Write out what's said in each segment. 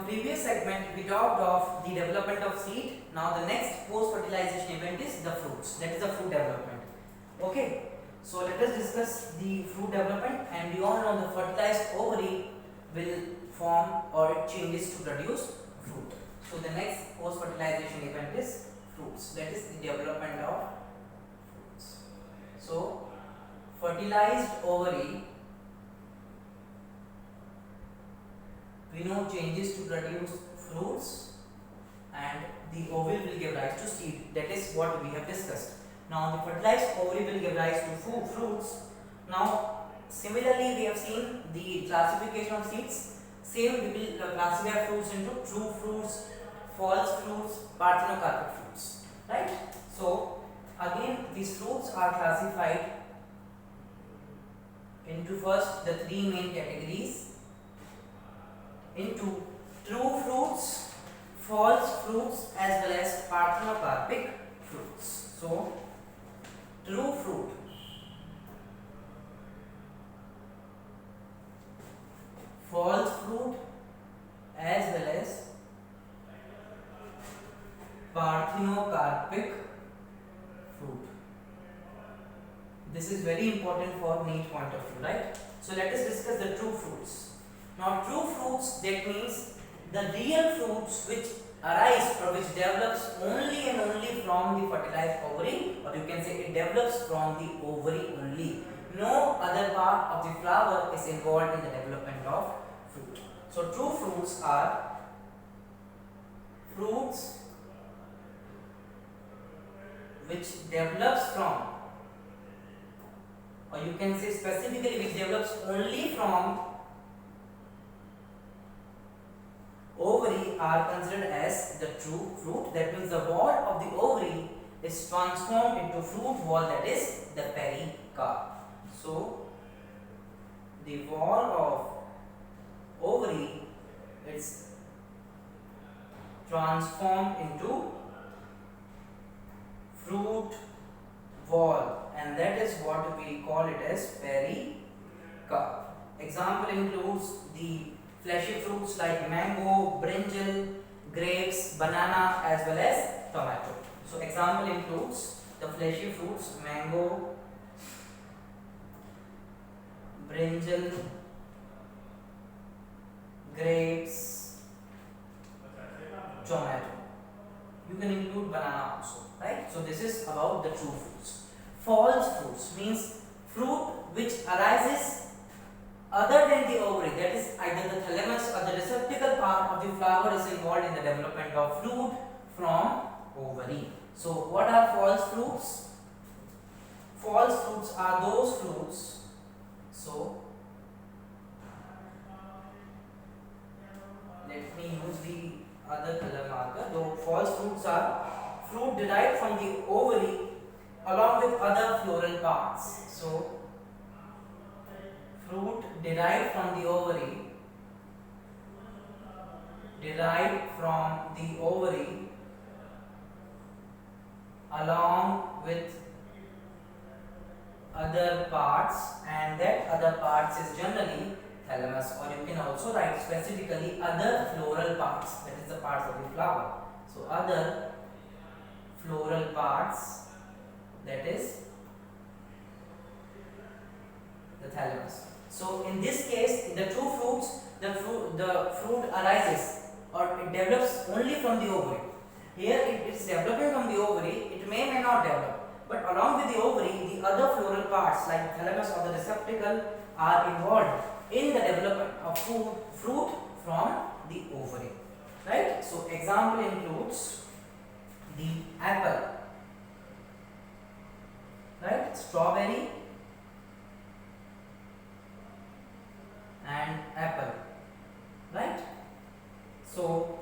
previous segment we talked of the development of seed. Now the next post-fertilization event is the fruits. That is the fruit development. Okay. So let us discuss the fruit development, and we all know the fertilized ovary will form or it changes to produce fruit. So the next post-fertilization event is fruits. That is the development of fruits. So fertilized ovary, we know, changes to produce fruits, and the ovule will give rise to seed. That is what we have discussed. Now the fertilized ovary will give rise to fruits. Now similarly we have seen the classification of seeds. Same, we will classify fruits into true fruits, false fruits, parthenocarpic fruits. Right? So again these fruits are classified into first the three main categories, into true fruits, false fruits, as well as parthenocarpic fruits. So true fruit, false fruit, as well as parthenocarpic fruit. This is very important for NEET point of view, right? So let us discuss the true fruits. Now true fruits, that means the real fruits which arise or which develops only and only from the fertilized ovary, or you can say it develops from the ovary only. No other part of the flower is involved in the development of fruit. So true fruits are fruits which develops from, or you can say specifically which develops only from ovary, are considered as the true fruit. That means the wall of the ovary is transformed into fruit wall, that is the pericarp. So the wall of ovary is transformed into fruit wall, and that is what we call it as pericarp. Example includes the fleshy fruits like mango, brinjal, grapes, banana, as well as tomato. So example includes the fleshy fruits mango, brinjal, grapes, tomato. You can include banana also, right? So this is about the true fruits. False fruits means fruit which arises other than the ovary, that is either the thalamus or the receptacle part of the flower is involved in the development of fruit from ovary. So what are false fruits? False fruits are those fruits, so let me use the other color marker. Though false fruits are fruit derived from the ovary along with other floral parts. So fruit derived from the ovary, along with other parts, and that other parts is generally thalamus, or you can also write specifically other floral parts, that is the parts of the flower. So other floral parts, that is the thalamus. So in this case, in the true fruits, the fruit arises or it develops only from the ovary. Here it is developing from the ovary, it may not develop, but along with the ovary, the other floral parts like thalamus or the receptacle are involved in the development of fruit from the ovary. Right? So example includes the apple, right? Strawberry and apple, right? So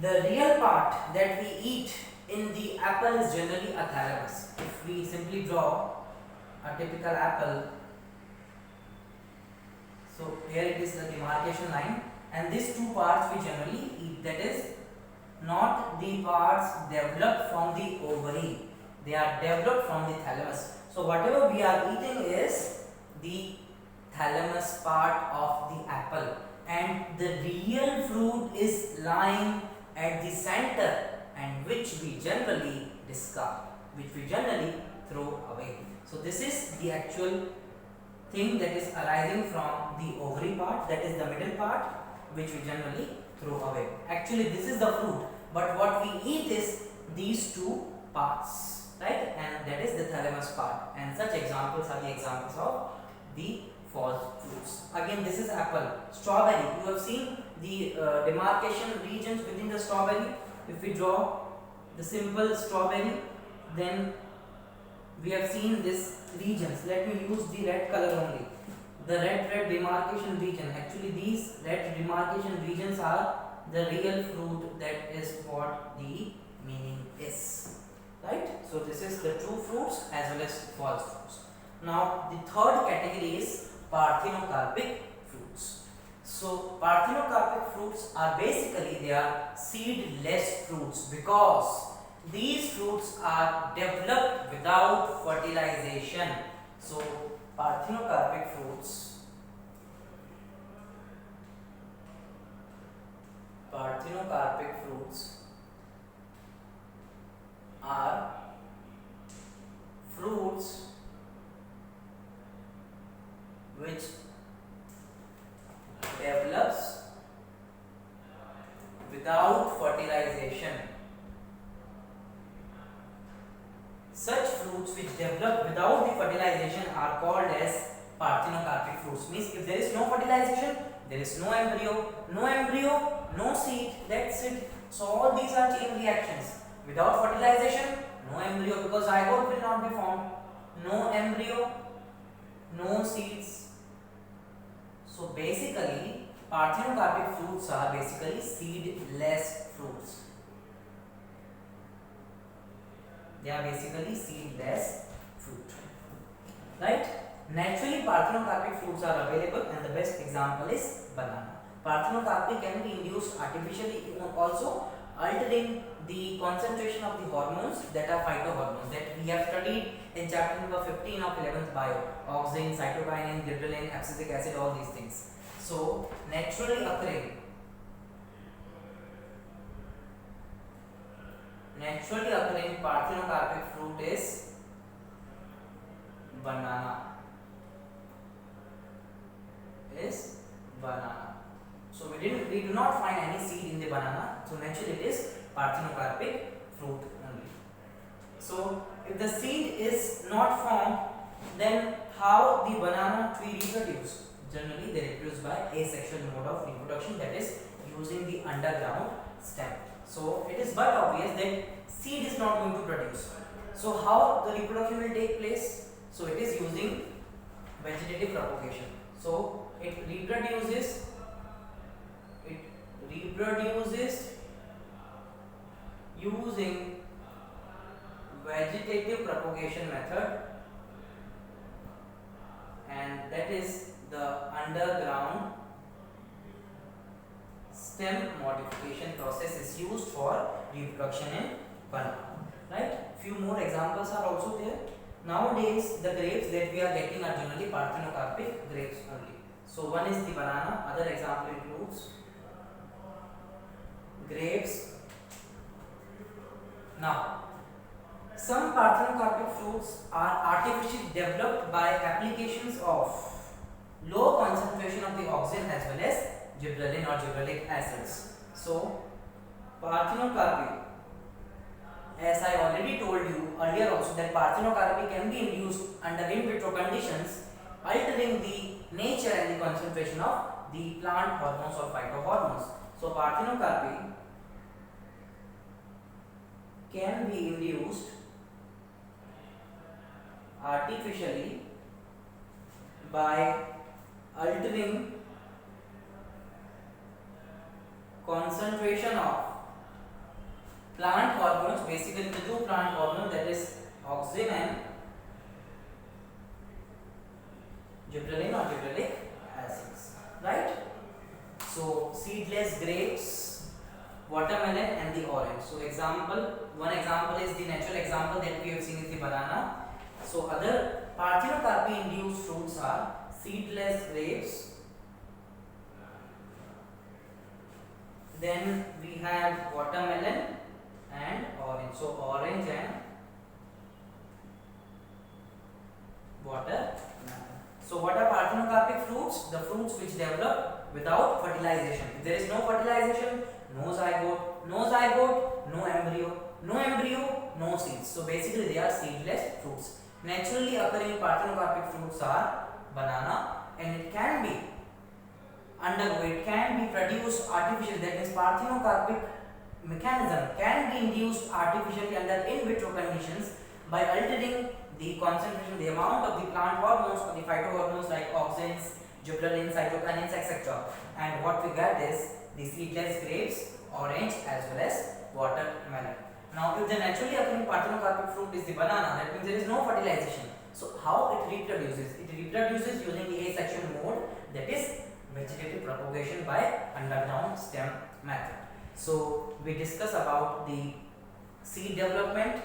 the real part that we eat in the apple is generally a thalamus. If we simply draw a typical apple, so here it is the demarcation line, and these two parts we generally eat, that is not the parts developed from the ovary, they are developed from the thalamus. So whatever we are eating is the thalamus part of the apple. and the real fruit is lying at the center, and which we generally discard, which we generally throw away. So this is the actual thing that is arising from the ovary part, that is the middle part, which we generally throw away. Actually this is the fruit, but what we eat is these two parts, right? And that is the thalamus part, and such examples are the examples of the false fruits. Again, this is apple. Strawberry, you have seen the demarcation regions within the strawberry. If we draw the simple strawberry, then we have seen this regions. Let me use the red color only, the red demarcation region. Actually these red demarcation regions are the real fruit, that is what the meaning is, right? So this is the true fruits as well as false fruits. Now the third category is parthenocarpic fruits. So parthenocarpic fruits are basically, they are seedless fruits, because these fruits are developed without fertilization. So parthenocarpic fruits are fruits which develops without fertilization. Such fruits which develop without the fertilization are called as parthenocarpic fruits. Means if there is no fertilization, there is no embryo, no seed, that's it. So all these are chain reactions. Without fertilization, no embryo, because zygote will not be formed. No embryo, no seeds. So basically, parthenocarpic fruits are basically seedless fruits. They are basically seedless fruit, right? Naturally, parthenocarpic fruits are available, and the best example is banana. Parthenocarpy can be induced artificially, also altering the concentration of the hormones that are phytohormones that we have studied in chapter number 15 of 11th bio: auxin, cytokinin, gibberellin, abscisic acid, all these things. So naturally occurring parthenocarpic fruit is banana. So we do not find any seed in the banana. So naturally it is parthenocarpic fruit only. So if the seed is not formed, then how the banana tree reproduce? Generally they reproduce by asexual mode of reproduction, that is using the underground stem. So it is but obvious that seed is not going to produce. So how the reproduction will take place? So it is using vegetative propagation. So it reproduces using vegetative propagation method, and that is the underground stem modification process is used for reproduction in banana, right? Few more examples are also there. Nowadays the grapes that we are getting are generally parthenocarpic grapes only. So one is the banana, other example includes grapes. Now some parthenocarpic fruits are artificially developed by applications of low concentration of the auxin as well as gibberellin or gibberellic acids. So parthenocarpy, as I already told you earlier also, that parthenocarpy can be induced under in vitro conditions, altering the nature and the concentration of the plant hormones or phytohormones. So parthenocarpy can be induced artificially by altering concentration of plant hormones, basically the two plant hormones, that is auxin and gibberellin or gibberellic acids, right? So seedless grapes, watermelon and the orange. So one example is the natural example that we have seen is the banana. So other parthenocarpy induced fruits are seedless grapes, Then we have watermelon and orange. So orange and watermelon. So what are parthenocarpic fruits? The fruits which develop without fertilization. If there is no fertilization, no zygote, no embryo, no seeds. So basically they are seedless fruits. Naturally occurring parthenocarpic fruits are banana, and it can be produced artificially. That means parthenocarpic mechanism can be induced artificially under in vitro conditions by altering the concentration, the amount of the plant hormones or the phytohormones like auxins, gibberellins, cytokinins, etc. And what we get is the seedless grapes, orange as well as watermelon. Now, if the naturally occurring parthenocarpic fruit is the banana, that means there is no fertilization. So, how it reproduces? It reproduces using the asexual mode, that is vegetative propagation by underground stem method. So, we discuss about the seed development,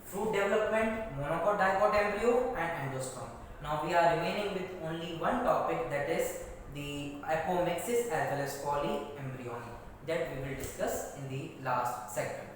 fruit development, monocot, dicot embryo and endosperm. Now we are remaining with only one topic, that is the apomixis as well as polyembryony, that we will discuss in the last segment.